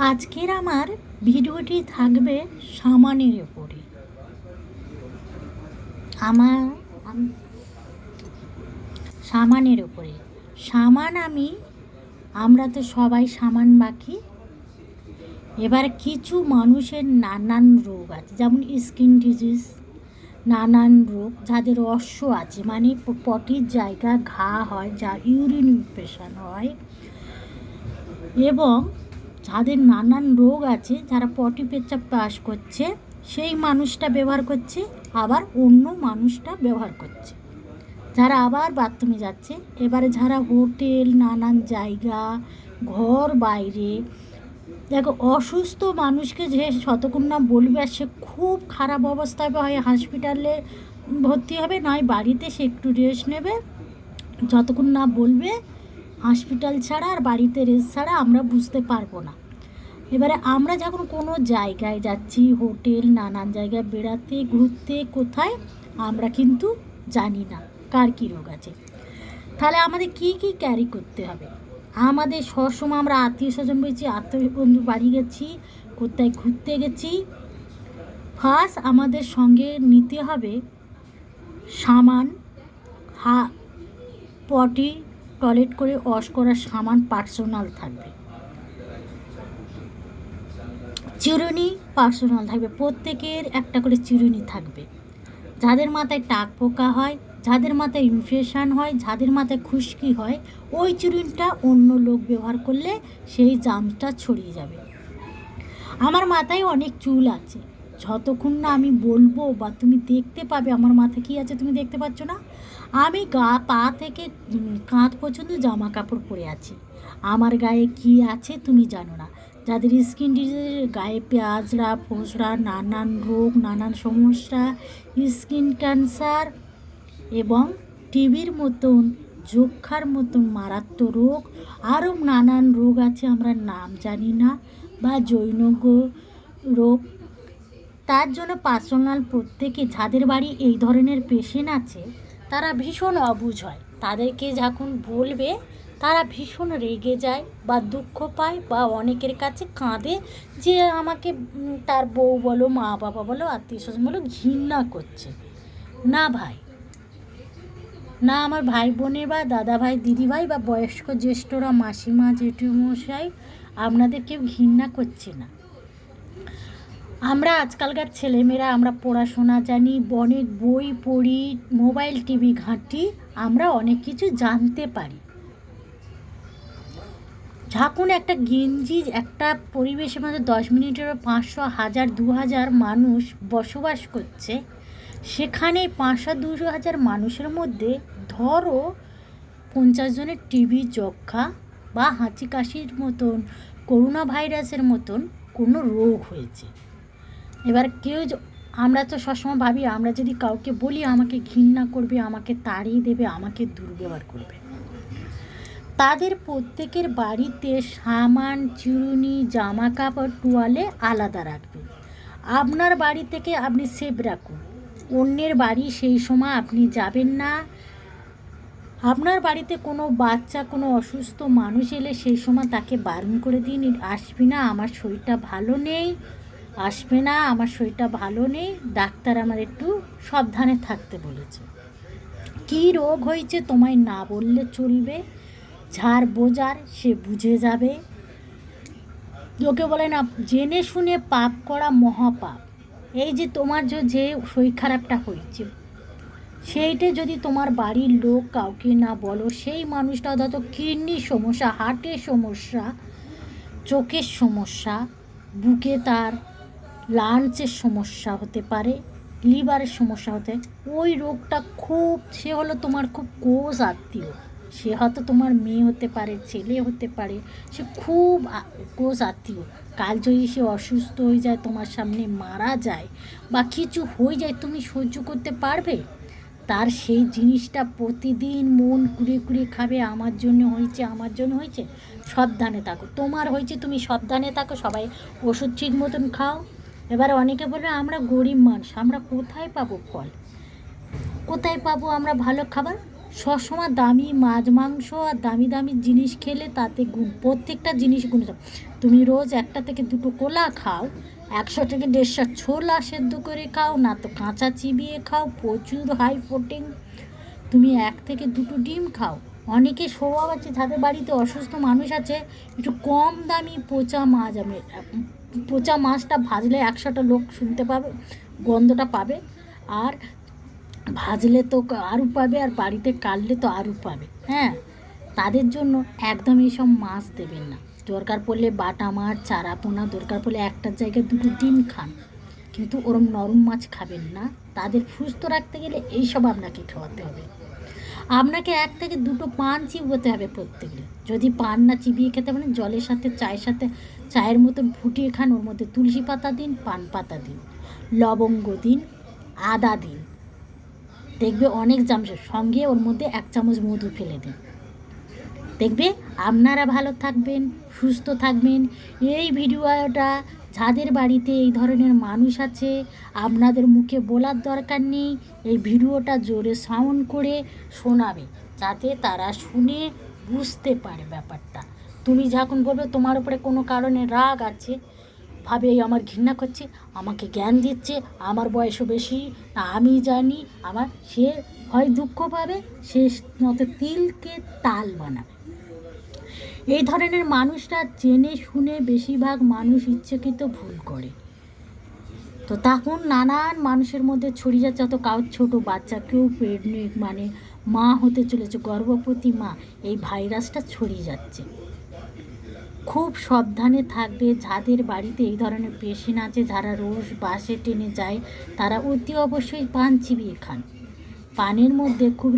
আজকের আমার ভিডিওটি থাকবে সামানের উপরে। আমার সামানের উপরে আমরা তো সবাই সামান বাকি। এবার কিছু মানুষের নানান রোগ আছে, যেমন স্কিন ডিজিজ, নানান রোগ, যাদের অশ্ব আছে, মানে পটির জায়গা ঘা হয়, যা ইউরিন ইনফেকশন হয়, এবং যাদের নানান রোগ আছে, যারা পটি পেচ্ছাপ পাস করছে, সেই মানুষটা ব্যবহার করছে, আবার অন্য মানুষটা ব্যবহার করছে, যারা আবার বাথরুমে যাচ্ছে। এবারে যারা হোটেল, নানান জায়গা, ঘর বাইরে, দেখো অসুস্থ মানুষকে যে যতক্ষণ না বলবে, আর সে খুব খারাপ অবস্থায় হয় হসপিটালে ভর্তি হবে, নয় বাড়িতে সে একটু রেস্ট নেবে, যতক্ষণ না বলবে হসপিটাল ছাড়া আর বাড়িতে রেস্ট ছাড়া আমরা বুঝতে পারবো না। এবারে আমরা যখন কোনো জায়গায় যাচ্ছি, হোটেল, নানান জায়গায় বেড়াতে, ঘুরতে, কোথায়, আমরা কিন্তু জানি না কার কী রোগ আছে। তাহলে আমাদের কি কি ক্যারি করতে হবে? আমাদের সবসময় আমরা আত্মীয় স্বজন পেয়েছি, আত্মীয় বন্ধু বাড়ি গেছি, কোথায় ঘুরতে গেছি, ফার্স্ট আমাদের সঙ্গে নিতে হবে সামান, পটি টয়লেট করে ওয়াশ করার সামান পার্সোনাল থাকবে, চিরুনি পার্সোনাল থাকবে, প্রত্যেকের একটা করে চিরুনি থাকবে। যাদের মাথায় টাক পোকা হয়, যাদের মাথায় ইনফেকশান হয়, যাদের মাথায় খুশকি হয়, ওই চিরুনিটা অন্য লোক ব্যবহার করলে সেই জামটা ছড়িয়ে যাবে। আমার মাথায় অনেক চুল আছে, যতক্ষণ না আমি বলবো বা তুমি দেখতে পাবে আমার মাথায় কী আছে, তুমি দেখতে পাচ্ছ না। আমি পা থেকে কাঁধ পর্যন্ত জামা কাপড় পরে আছি, আমার গায়ে কি আছে তুমি জানো না। যাদের স্কিন ডিজিজ, গায়ে পেঁয়াজরা, ফোসরা, নানান রোগ, নানান সমস্যা, স্কিন ক্যান্সার এবং টিবির মতন, যক্ষার মতন মারাত্মক রোগ, আরও নানান রোগ আছে, আমরা নাম জানি না, বা জৈনজ্ঞ রোগ। তার জন্য পার্সোনাল প্রত্যেকে, যাদের বাড়ি এই ধরনের পেশেন্ট আছে, তারা ভীষণ অবুঝ হয়। তাদেরকে যখন বলবে, তারা ভীষণ রেগে যায় বা দুঃখ পায়, বা অনেকের কাছে কাঁদে যে আমাকে তার বউ বলো, মা বাবা বলো, আত্মীয় স্বজন বলো, ঘৃণা করছে। না ভাই, না আমার ভাই বোনের বা দাদা ভাই, দিদি ভাই, বা বয়স্ক জ্যেষ্ঠরা, মাসিমা, জেঠুমশাই, আপনাদের কেউ ঘৃণা করছে না। আমরা আজকালকার ছেলেমেয়েরা, আমরা পড়াশোনা জানি, অনেক বই পড়ি, মোবাইল টিভি ঘাঁটি, আমরা অনেক কিছু জানতে পারি। যখন একটা গেঞ্জি, একটা পরিবেশের মধ্যে 10 মিনিটের 500, 1000, 2000 মানুষ বসবাস করছে, সেখানে 500, 2000 মানুষের মধ্যে ধরো 50 জনের টিবি, যক্ষা বা হাঁচি কাশির মতন, করোনা ভাইরাসের মতন কোনো রোগ হয়েছে। এবার আমরা তো সবসময় ভাবি, আমরা যদি কাউকে বলি আমাকে ঘৃণা করবে, আমাকে তাড়িয়ে দেবে, আমাকে দুর্ব্যবহার করবে। তাদের প্রত্যেকের বাড়িতে সামান, চিরুনি, জামা কাপড়, তোয়ালে আলাদা রাখবে। আপনার বাড়ি থেকে আপনি সেভ রাখুন, অন্যের বাড়ি সেই সময় আপনি যাবেন না। আপনার বাড়িতে কোনো বাচ্চা, কোনো অসুস্থ মানুষ এলে সেই সময় তাকে বারণ করে দিন, আসবি না, আমার শরীরটা ভালো নেই, আসবে না, আমার শরীরটা ভালো নেই, ডাক্তার আমার একটু সাবধানে থাকতে বলেছে। কী রোগ হয়েছে তোমায় না বললে চলবে, যার বোঝার সে বুঝে যাবে। লোকে বলে না, জেনে শুনে পাপ করা মহাপাপ। এই যে তোমার যে শরীর খারাপটা হয়েছে, সেইটা যদি তোমার বাড়ির লোক কাউকে না বলো, সেই মানুষটা হয়তো কিডনির সমস্যা, হার্টের সমস্যা, চোখের সমস্যা, বুকে তার লাঞ্চের সমস্যা হতে পারে, লিভারের সমস্যা হতে, ওই রোগটা খুব, সে হলো তোমার খুব ক্লোজ আত্মীয়, সে হয়তো তোমার মেয়ে হতে পারে, ছেলে হতে পারে, সে খুব ক্লোজ আত্মীয়। কাল যদি সে অসুস্থ হয়ে যায়, তোমার সামনে মারা যায় বা কিছু হয়ে যায়, তুমি সহ্য করতে পারবে? তার সেই জিনিসটা প্রতিদিন মন কুড়িয়ে কুড়িয়ে খাবে, আমার জন্য হয়েছে, আমার জন্য হয়েছে। সাবধানে থাকো, তোমার হয়েছে তুমি সাবধানে থাকো, সবাই ওষুধ ঠিক মতন খাও। এবার অনেকে বলবে আমরা গরিব মানুষ, আমরা কোথায় পাবো ফল, কোথায় পাবো আমরা ভালো খাবার? সবসময় দামি মাছ মাংস আর দামি দামি জিনিস খেলে তাতে গুণ, প্রত্যেকটা জিনিস গুণ। তুমি রোজ 1টা থেকে 2টো কলা খাও, 100 থেকে 150 ছোলা সেদ্ধ করে খাও, না তো কাঁচা চিবিয়ে খাও, প্রচুর হাই প্রোটিন। তুমি 1 থেকে 2টো ডিম খাও। অনেকে স্বভাব আছে যাদের বাড়িতে অসুস্থ মানুষ আছে, একটু কম দামি পচা মাছ, আমি পচা মাছটা ভাজলে 100টা লোক শুনতে পাবে, গন্ধটা পাবে, আর ভাজলে তো আরও পাবে, আর বাড়িতে কাটলে তো আরও পাবে। হ্যাঁ, তাদের জন্য একদম এইসব মাছ দেবেন না। দরকার পড়লে বাটা মাছ, চারা পোনা, দরকার পড়লে একটার জায়গায় 2টো ডিম খান, কিন্তু ওরম নরম মাছ খাবেন না। তাদের সুস্থ রাখতে গেলে এইসব আপনাকে খাওয়াতে হবে। আপনাকে 1 থেকে 2টো পান চিবোতে হবে প্রত্যেকদিন। যদি পান না চিবিয়ে খেতে পারেন, জলের সাথে চায়ের সাথে চায়ের মতন ফুটিয়ে খান, ওর মধ্যে তুলসী পাতা দিন, পান পাতা দিন, লবঙ্গ দিন, আদা দিন, দেখবে অনেক চামচের সঙ্গে ওর মধ্যে 1 চামচ মধু ফেলে দিন, দেখবে আপনারা ভালো থাকবেন, সুস্থ থাকবেন। এই ভিডিওটা যাদের বাড়িতে এই ধরনের মানুষ আছে, আপনাদের মুখে বলার দরকার নেই, এই ভিডিওটা জোরে সাউন্ড করে শোনাবে, যাতে তারা শুনে বুঝতে পারে ব্যাপারটা। তুমি যখন বলবে তোমার উপরে কোনো কারণে রাগ আছে, ভাবে এই আমার ঘৃণা করছে, আমাকে জ্ঞান দিচ্ছে, আমার বয়সও বেশি, না আমি জানি আমার, সে হয় দুঃখ পাবে, সে মতো তিলকে তাল বানাবে। এই ধরনের মানুষরা জেনে শুনে বেশিরভাগ মানুষ ইচ্ছাকৃত ভুল করে, তো তখন নানান মানুষের মধ্যে ছড়িয়ে যাচ্ছে। অত কারোর ছোটো বাচ্চা, কেউ প্রেগনেন্ট মানে মা হতে চলেছে, গর্ভবতী মা, এই ভাইরাসটা ছড়িয়ে যাচ্ছে। খুব সাবধানে থাকবে। যাদের বাড়িতে এই ধরনের পেশেন্ট আছে, যারা রোজ বাসে ট্রেনে যায়, তারা অতি অবশ্যই পান চিবিয়ে খান। পানের মধ্যে খুব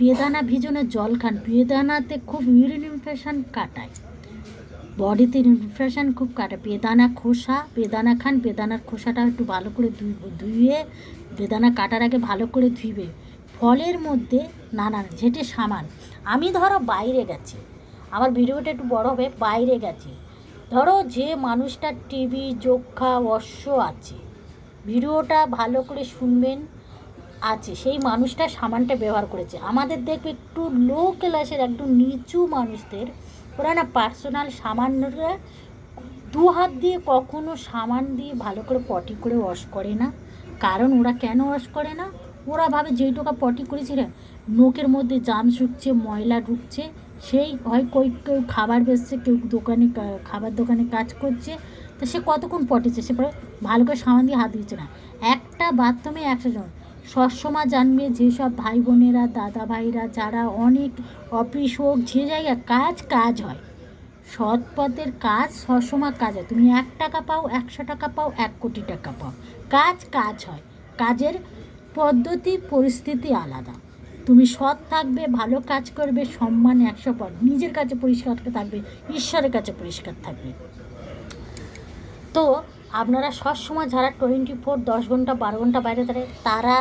বেদানা ভিজানো জল খান। বেদানাতে খুব ইউরিন ইনফেকশন কাটায়, বডিতে ইনফেকশন খুব কাটায়। বেদানা খোসা, বেদানা খান, বেদানার খোসাটা একটু ভালো করে ধুয়ে, বেদানা কাটার আগে ভালো করে ধুইবে। ফলের মধ্যে নানান যেটে সামান, আমি ধরো বাইরে গেছি, আমার ভিডিওটা একটু বড় হবে, বাইরে গেছি, ধরো যে মানুষটার টিবি, যক্ষা, অশ্ব আছে, ভিডিওটা ভালো করে শুনবেন, আছে সেই মানুষটা সামানটা ব্যবহার করেছে। আমাদের দেখবে একটু লো ক্লাসের একদম নিচু মানুষদের, ওরা না পার্সোনাল সামানরা 2 হাত দিয়ে কখনো সামান দিয়ে ভালো করে পটি করে ওয়াশ করে না। কারণ ওরা কেন ওয়াশ করে না? ওরা ভাবে যেই টোকা পটি করেছিল, নোকের মধ্যে জাম শুকছে, ময়লা ঢুকছে, সেই হয় কেউ খাবার বেচছে, কেউ দোকানে খাবার দোকানে কাজ করছে, তো সে কতক্ষণ পটিছে, সে পরে ভালো করে সাবান দিয়ে হাত দিচ্ছে না। একটা বাথরুমে 100 জন। সবসময় জানবে যেসব ভাই বোনেরা, দাদা ভাইরা, যারা অনেক অফিস হোক, যে জায়গায় কাজ হয়, সৎ পথের কাজ সবসময় কাজ হয়। তুমি 1 টাকা পাও, 100 টাকা পাও, 1 কোটি টাকা পাও, কাজ হয়। কাজের পদ্ধতি পরিস্থিতি আলাদা। তুমি সৎ থাকবে, ভালো কাজ করবে, সম্মান 100 নিজের কাছে পরিষ্কার থাকবে, ঈশ্বরের কাছে পরিষ্কার থাকবে। তো আপনারা সবসময় যারা 24 10 ঘন্টা 12 ঘন্টা বাইরে থাকে, তারা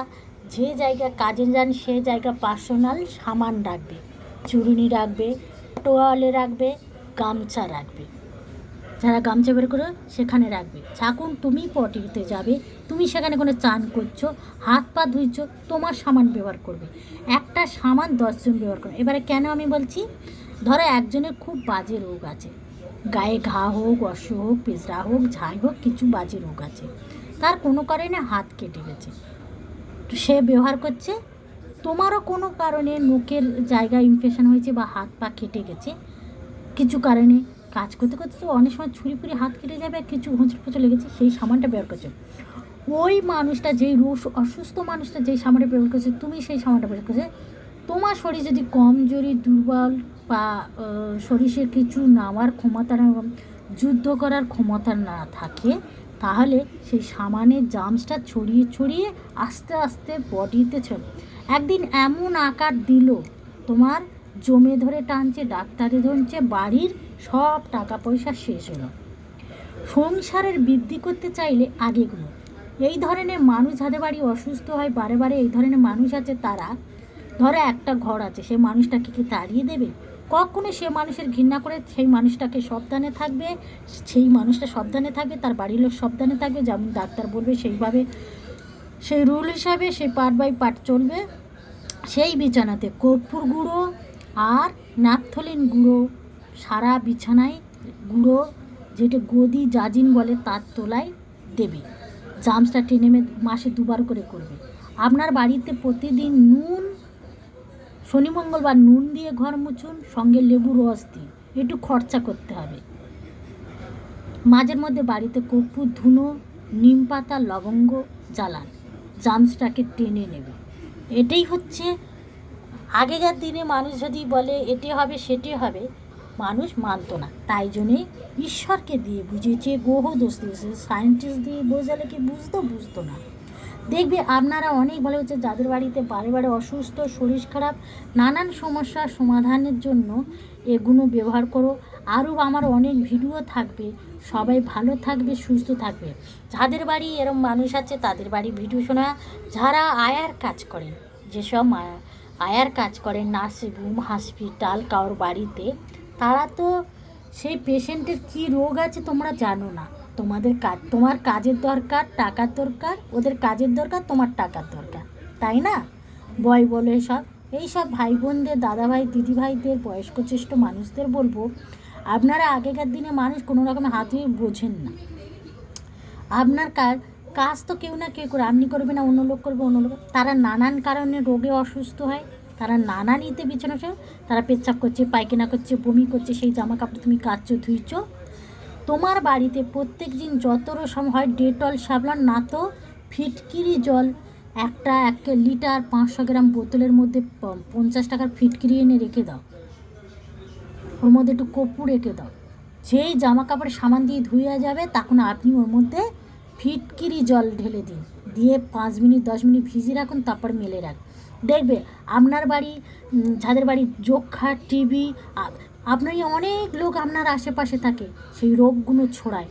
যে জায়গায় কাজে যান সে জায়গা পার্সোনাল সামান রাখবে, চুরুনি রাখবে, টোয়ালে রাখবে, গামছা রাখবে। যারা গামছা বের করে সেখানে রাখবে। যখন তুমি পটিতে যাবে, তুমি সেখানে কোনো চান করছো, হাত পা ধুইছো, তোমার সামান ব্যবহার করবে। একটা সামান 10 জন ব্যবহার করবে। এবারে কেন আমি বলছি, ধরো একজনের খুব বাজে রোগ আছে, গায়ে ঘা হোক, অশ্ব হোক, পেজরা হোক, ঝাই হোক, কিছু বাজে রোগ আছে, তার কোনো কারণে হাত কেটে গেছে, তো সে ব্যবহার করছে। তোমারও কোনো কারণে নোকের জায়গায় ইনফেকশন হয়েছে বা হাত পা কেটে গেছে, কিছু কারণে কাজ করতে করতে তো অনেক সময় ছুরি ফুরি হাত কেটে যাবে, কিছু হোঁচট ফোঁচট লেগেছে, সেই সামানটা ব্যবহার করছে। ওই মানুষটা যেই অসুস্থ মানুষটা যেই সামানটা ব্যবহার করছে, তুমি সেই সামানটা ব্যবহার করছে, তোমার শরীর যদি কমজোরি, দুর্বল বা শরীরের কিছু নেওয়ার ক্ষমতা, যুদ্ধ করার ক্ষমতা না থাকে, তাহলে সেই সামানের জামসটা ছড়িয়ে আস্তে আস্তে বডিতে একদিন এমন আকার দিল, তোমার জমে ধরে টানছে, ডাক্তারে ধরছে, বাড়ির সব টাকা পয়সা শেষ হলো। সংসারের বৃদ্ধি করতে চাইলে আগে গুলো। এই ধরনের মানুষ যাদের বাড়ি অসুস্থ হয় বারে এই ধরনের মানুষ আছে, তারা ধরো একটা ঘর আছে, সে মানুষটাকে কি তাড়িয়ে দেবে? কখনো সে মানুষের ঘৃণা করে সেই মানুষটাকে সাবধানে থাকবে, সেই মানুষটা সাবধানে থাকবে, তার বাড়ির লোক সাবধানে থাকবে, যেমন ডাক্তার বলবে সেইভাবে, সেই রুল হিসাবে সে পার্ট বাই পার্ট চলবে। সেই বিছানাতে কর্পূর গুঁড়ো আর ন্যাপথলিন গুঁড়ো সারা বিছানায় গুঁড়ো, যেটা গদি জাজিন বলে, তার তলায় দেবে। জামসটা টেনে মাসে 2বার করে করবে। আপনার বাড়িতে প্রতিদিন নুন, শনি মঙ্গলবার নুন দিয়ে ঘর মুছুন, সঙ্গে লেবু রস দিন, একটু খরচা করতে হবে। মাঝের মধ্যে বাড়িতে কর্পূর, ধুনো, নিম পাতা, লবঙ্গ জ্বালান, জামসটাকে টেনে নেবে। এটাই হচ্ছে, আগেকার দিনে মানুষ যদি বলে এটি হবে সেটি হবে, মানুষ মানত না। তাই জন্যে ঈশ্বরকে দিয়ে বুঝিয়েছে, গ্রহ দোষ দিয়েছে, সায়েন্টিস্ট দিয়ে বোঝালে কি বুঝতো না। দেখবে আপনারা অনেক ভালো হচ্ছে, যাদের বাড়িতে বারে বারে অসুস্থ, শরীর খারাপ, নানান সমস্যার সমাধানের জন্য এগুলো ব্যবহার করো। আরও আমার অনেক ভিডিও থাকবে। সবাই ভালো থাকবে, সুস্থ থাকবে। যাদের বাড়ি এরম মানুষ আছে তাদের বাড়ি ভিডিও শোনা। যারা আয়ার কাজ করেন, যেসব আয়ার কাজ করেন নার্সিং হোম, হসপিটাল, কারোর বাড়িতে, তারা তো সেই পেশেন্টের কী রোগ আছে তোমরা জানো না। তোমার কাজের দরকার, টাকার দরকার, ওদের কাজের দরকার, তোমার টাকার দরকার, তাই না? বলে এইসব ভাই বোনদের, দাদাভাই, দিদিভাইদের, বয়স্ক জ্যেষ্ঠ মানুষদের বলবো, আপনারা আগেকার দিনে মানুষ কোনো রকমের হাত ধুয়ে বোঝেন না। আপনার কাজ তো কেউ না কেউ করে, আপনি করবে না, অন্য লোক করবে, অন্য লোক। তারা নানান কারণে রোগে অসুস্থ হয়, তারা নানান বিছানা, তারা পেচ্ছাপ করছে, পায়খানা করছে, বমি করছে, সেই জামা কাপড় তুমি কাচছো, ধুইছো। তোমার বাড়িতে প্রত্যেক দিন যত রকম হয়, ডেটল সাবান, না তো ফিটকিরি জল, এক লিটার 500 গ্রাম বোতলের মধ্যে 50 টাকার ফিটকিরি এনে রেখে দাও, ওর মধ্যে একটু কর্পূর রেখে দাও। যেই জামা কাপড় সাবান দিয়ে ধুয়ে যাবে, তখন আপনি ওর মধ্যে ফিটকিরি জল ঢেলে দিন, দিয়ে 5 মিনিট 10 মিনিট ভিজিয়ে রাখুন, তারপর মেলে রাখ। দেখবে আপনার বাড়ি, যাদের বাড়ি যক্ষা, টিবি, আপনার অনেক লোক আপনার আশেপাশে থাকে, সেই রোগগুলো ছড়ায়।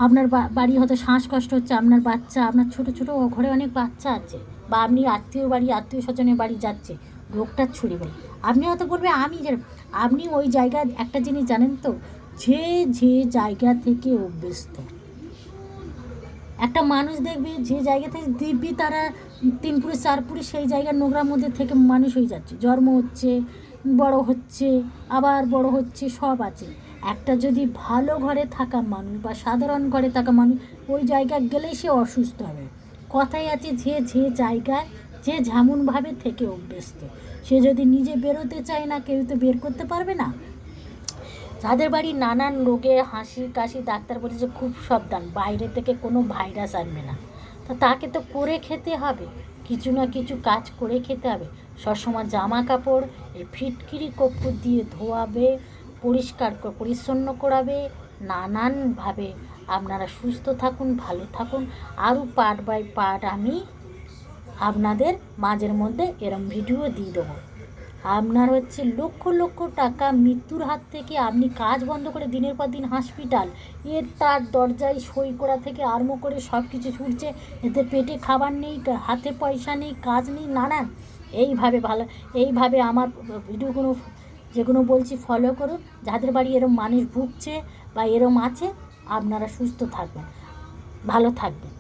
আপনার বাড়ি হয়তো শ্বাসকষ্ট হচ্ছে, আপনার বাচ্চা, আপনার ছোটো ঘরে অনেক বাচ্চা আছে, বা আপনি আত্মীয় স্বজনের বাড়ি যাচ্ছে, রোগটা ছড়িয়ে পড়ে। আপনি হয়তো বলবে আপনি ওই জায়গায় একটা জিনিস জানেন তো, যে জায়গা থেকে অভ্যস্ত, একটা মানুষ দেখবে যে জায়গা থেকে দিব্যি তারা 3 পুরুষ 4 পুরুষ, সেই জায়গার নোংরার মধ্যে থেকে মানুষ হয়ে যাচ্ছে, জন্ম হচ্ছে, বড় হচ্ছে, আবার বড় হচ্ছে, সব আছে। একটা যদি ভালো ঘরে থাকা মানুষ বা সাধারণ ঘরে থাকা মানুষ ওই জায়গায় গেলেই সে অসুস্থ হবে। কথাই আছে, যে জায়গায় যে যেমনভাবে থেকে অভ্যস্ত, সে যদি নিজে বেরোতে চায় না, কেউ তো বের করতে পারবে না। যাদের বাড়ি নানান রোগে হাসি কাশি, ডাক্তার বলেছে খুব সাবধান, বাইরে থেকে কোনো ভাইরাস আনবে না, তো তাকে তো করে খেতে হবে, কিছু না কিছু কাজ করে খেতে হবে। সবসময় জামা কাপড় এই ফিটকিরি কর্পূর দিয়ে ধোয়াবে, পরিষ্কার পরিচ্ছন্ন করাবে। নানানভাবে আপনারা সুস্থ থাকুন, ভালো থাকুন। আরও পার্ট বাই পার্ট আমি আপনাদের মাঝের মধ্যে এরম ভিডিও দিয়ে দেবো। আপনার হচ্ছে লক্ষ লক্ষ টাকা মৃত্যুর হাত থেকে আপনি কাজ বন্ধ করে দিনের পর দিন হসপিটাল, তার দরজায় সই করা থেকে আরম্ভ করে সব কিছু ছুটছে, এতে পেটে খাবার নেই, হাতে পয়সা নেই, কাজ নেই, নানান। এইভাবে আমার ভিডিওগুলো যেগুলো বলছি ফলো করুন। যাদের বাড়ি এরম মানুষ ভুগছে বা এরম আছে, আপনারা সুস্থ থাকবেন, ভালো থাকবেন।